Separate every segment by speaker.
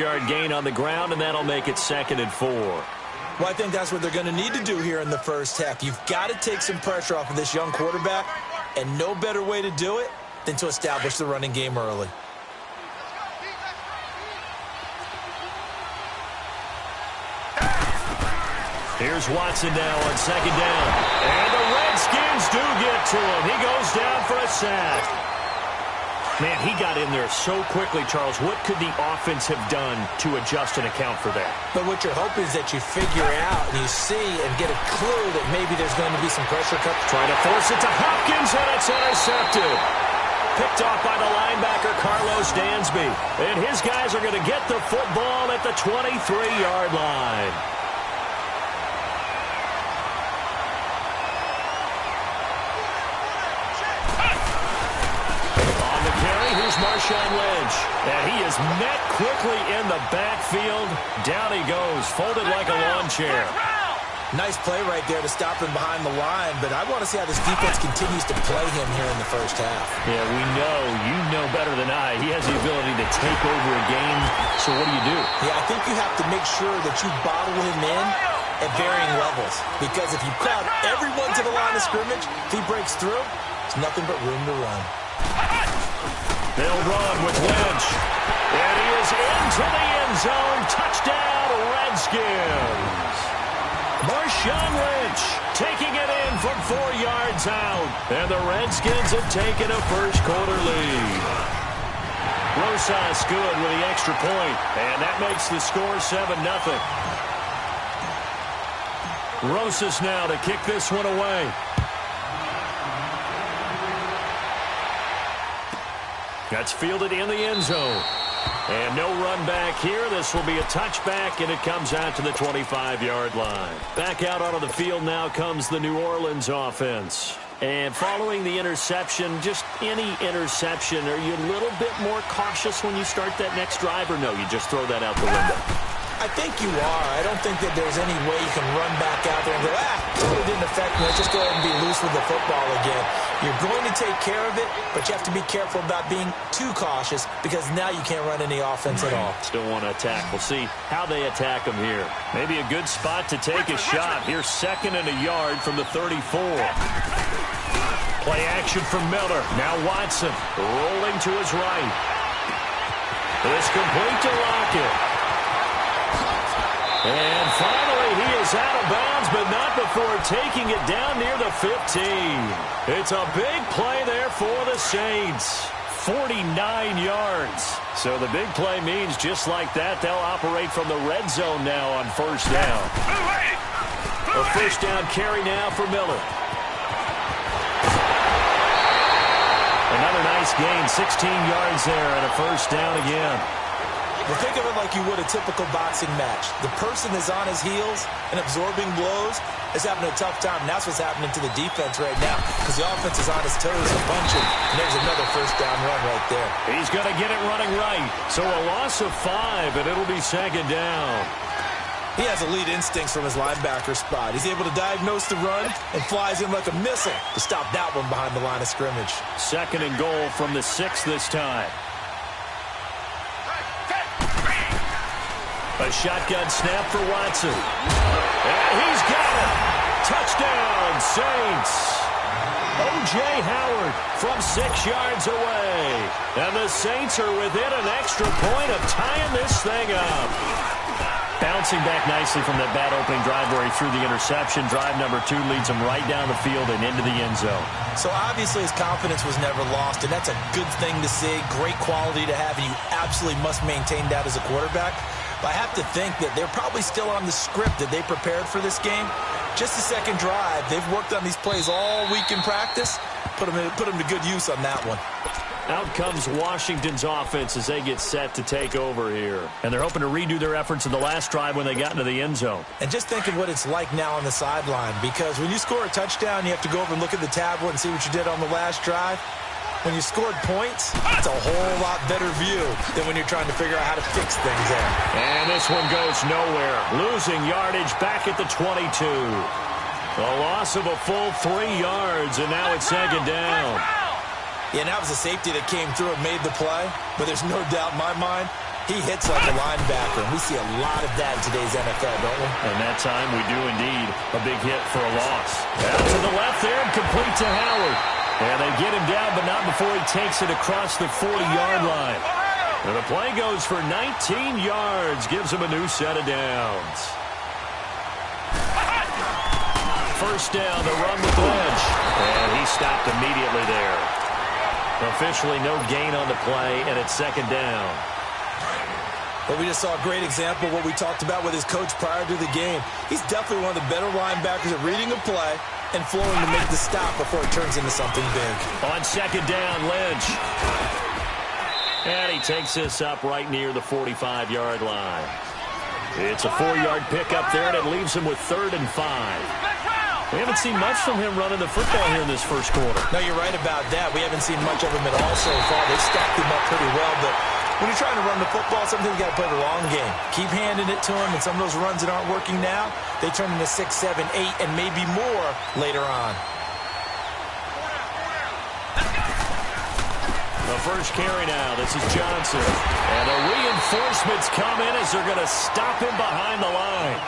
Speaker 1: 6-yard gain on the ground, and that'll make it 2nd and 4.
Speaker 2: Well, I think that's what they're going to need to do here in the first half. You've got to take some pressure off of this young quarterback, and no better way to do it than to establish the running game early.
Speaker 1: Here's Watson now on 2nd down. And the Redskins do get to him. He goes down for a sack. Man, he got in there so quickly, Charles. What could the offense have done to adjust and account for that?
Speaker 2: But what you're hoping is that you figure out and you see and get a clue that maybe there's going to be some pressure cut.
Speaker 1: Trying to force it to Hopkins, and it's intercepted. Picked off by the linebacker, Carlos Dansby. And his guys are going to get the football at the 23-yard line. Marshawn Lynch, and he is met quickly in the backfield. Down he goes, folded like a lawn chair.
Speaker 2: Nice play right there to stop him behind the line, but I want to see how this defense continues to play him here in the first half.
Speaker 1: Yeah, you know better than I. He has the ability to take over a game, so what do?
Speaker 2: Yeah, I think you have to make sure that you bottle him in at varying levels, because if you crowd everyone to the line of scrimmage, if he breaks through, there's nothing but room to run.
Speaker 1: They'll run with Lynch. And he is into the end zone. Touchdown, Redskins. Marshawn Lynch taking it in from 4 yards out. And the Redskins have taken a first-quarter lead. Rosas good with the extra point. And that makes the score 7-0. Rosas now to kick this one away. That's fielded in the end zone. And no run back here. This will be a touchback, and it comes out to the 25-yard line. Back out onto the field now comes the New Orleans offense. And following the interception, just any interception, are you a little bit more cautious when you start that next drive, or no, you just throw that out the window?
Speaker 2: I think you are. I don't think that there's any way you can run back out there and go, it didn't affect me. Let's just go ahead and be loose with the football again. You're going to take care of it, but you have to be careful about being too cautious because now you can't run any offense at all.
Speaker 1: Still want to attack. We'll see how they attack them here. Maybe a good spot to take a shot. Here's 2nd and a yard from the 34. Play action from Miller. Now Watson rolling to his right. It's complete to Lockett. And finally, he is out of bounds, but not before taking it down near the 15. It's a big play there for the Saints. 49 yards. So the big play means just like that, they'll operate from the red zone now on first down. A first down carry now for Miller. Another nice gain, 16 yards there, and a first down again.
Speaker 2: Well, think of it like you would a typical boxing match. The person is on his heels and absorbing blows is having a tough time. And that's what's happening to the defense right now because the offense is on his toes a bunch. And there's another first down run right there.
Speaker 1: He's going to get it running right. So a loss of 5, and it'll be 2nd down.
Speaker 2: He has elite instincts from his linebacker spot. He's able to diagnose the run and flies in like a missile to stop that one behind the line of scrimmage.
Speaker 1: 2nd and goal from the 6 this time. A shotgun snap for Watson. And he's got it. Touchdown, Saints. O.J. Howard from 6 yards away. And the Saints are within an extra point of tying this thing up. Bouncing back nicely from that bad opening drive where he threw the interception. Drive number 2 leads him right down the field and into the end zone.
Speaker 2: So obviously his confidence was never lost, and that's a good thing to see. Great quality to have, and you absolutely must maintain that as a quarterback. But I have to think that they're probably still on the script that they prepared for this game. Just the second drive. They've worked on these plays all week in practice. Put them to good use on that one.
Speaker 1: Out comes Washington's offense as they get set to take over here. And they're hoping to redo their efforts in the last drive when they got into the end zone.
Speaker 2: And just think of what it's like now on the sideline, because when you score a touchdown, you have to go over and look at the tablet and see what you did on the last drive. When you scored points, it's a whole lot better view than when you're trying to figure out how to fix things there.
Speaker 1: And this one goes nowhere. Losing yardage back at the 22. A loss of a full 3 yards, and now it's 2nd down.
Speaker 2: Yeah, and that was a safety that came through and made the play. But there's no doubt in my mind, He hits like a linebacker, and we see a lot of that in today's NFL, don't we?
Speaker 1: And that time we do indeed. A big hit for a loss. Out to the left there and complete to Howard. And they get him down, but not before he takes it across the 40-yard line. And the play goes for 19 yards. Gives him a new set of downs. First down, the run with Lynch. And he stopped immediately there. Officially no gain on the play, and it's second down.
Speaker 2: But we just saw a great example of what we talked about with his coach prior to the game. He's definitely one of the better linebackers at reading a play and flowing to make the stop before it turns into something big.
Speaker 1: On second down, Lynch. And he takes this up right near the 45-yard line. It's a 4-yard pickup there, and it leaves him with 3rd and 5. We haven't seen much from him running the football here in this first quarter.
Speaker 2: No, you're right about that. We haven't seen much of him at all so far. They've stacked him up pretty well, but when you're trying to run the football, sometimes you got to play the long game. Keep handing it to him, and some of those runs that aren't working now, they turn into 6, 7, 8, and maybe more later on.
Speaker 1: The first carry now. This is Johnson. And the reinforcements come in as they're going to stop him behind the line.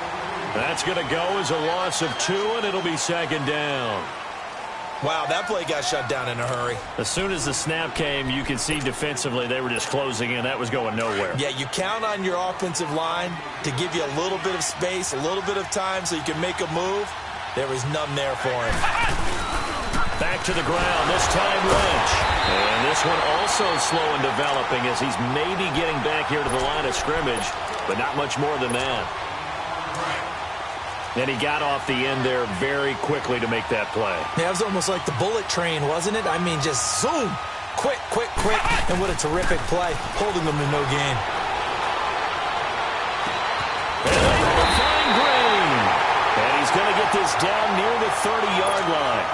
Speaker 1: That's going to go as a loss of 2, and it'll be second down.
Speaker 2: Wow, that play got shut down in a hurry.
Speaker 1: As soon as the snap came, you could see defensively they were just closing in. That was going nowhere.
Speaker 2: Yeah, you count on your offensive line to give you a little bit of space, a little bit of time so you can make a move. There was none there for him.
Speaker 1: Back to the ground, this time Lynch. And this one also slow in developing as he's maybe getting back here to the line of scrimmage, but not much more than that. And he got off the end there very quickly to make that play.
Speaker 2: Yeah, it was almost like the bullet train, wasn't it? I mean, just zoom. Quick, quick, quick. And what a terrific play, holding them to no gain.
Speaker 1: And able to find Green. And he's going to get this down near the 30-yard line.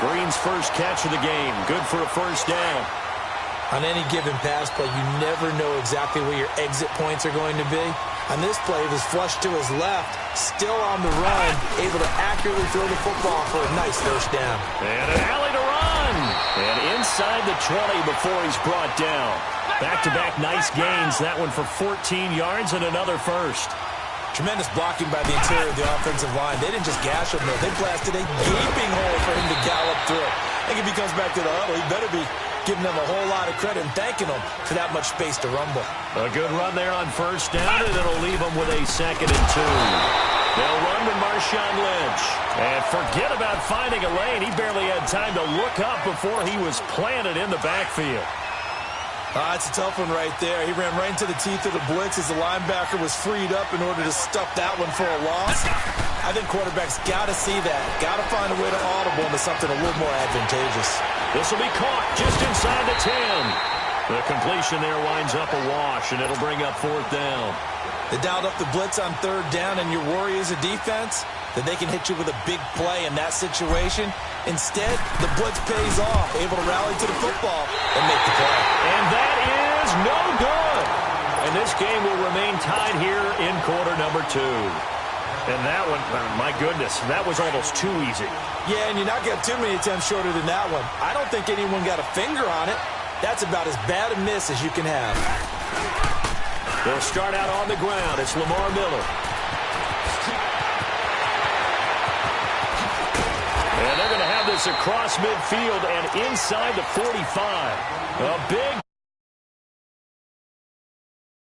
Speaker 1: Green's first catch of the game. Good for a first down.
Speaker 2: On any given pass play, you never know exactly where your exit points are going to be. On this play, it was flushed to his left, still on the run, able to accurately throw the football for a nice first down.
Speaker 1: And an alley to run. And inside the 20 before he's brought down. Back-to-back nice gains. That one for 14 yards and another first.
Speaker 2: Tremendous blocking by the interior of the offensive line. They didn't just gash him, though. They blasted a gaping hole for him to gallop through. I think if he comes back to the huddle, he better be giving them a whole lot of credit and thanking them for that much space to rumble.
Speaker 1: A good run there on first down, and it'll leave them with a 2nd and 2. They'll run with Marshawn Lynch. And forget about finding a lane. He barely had time to look up before he was planted in the backfield.
Speaker 2: It's a tough one right there. He ran right into the teeth of the blitz as the linebacker was freed up in order to stuff that one for a loss. I think quarterbacks got to see that. Got to find a way to audible into something a little more advantageous.
Speaker 1: This will be caught just inside the 10. The completion there winds up a wash, and it'll bring up 4th down.
Speaker 2: They dialed up the blitz on 3rd down, and your worry as a defense that they can hit you with a big play in that situation. Instead, the blitz pays off, able to rally to the football and make the play.
Speaker 1: And that is no good. And this game will remain tied here in quarter number 2. And that one, my goodness, that was almost too easy.
Speaker 2: Yeah, and you're not getting too many attempts shorter than that one. I don't think anyone got a finger on it. That's about as bad a miss as you can have.
Speaker 1: They'll start out on the ground. It's Lamar Miller. And they're going to have this across midfield and inside the 45. A big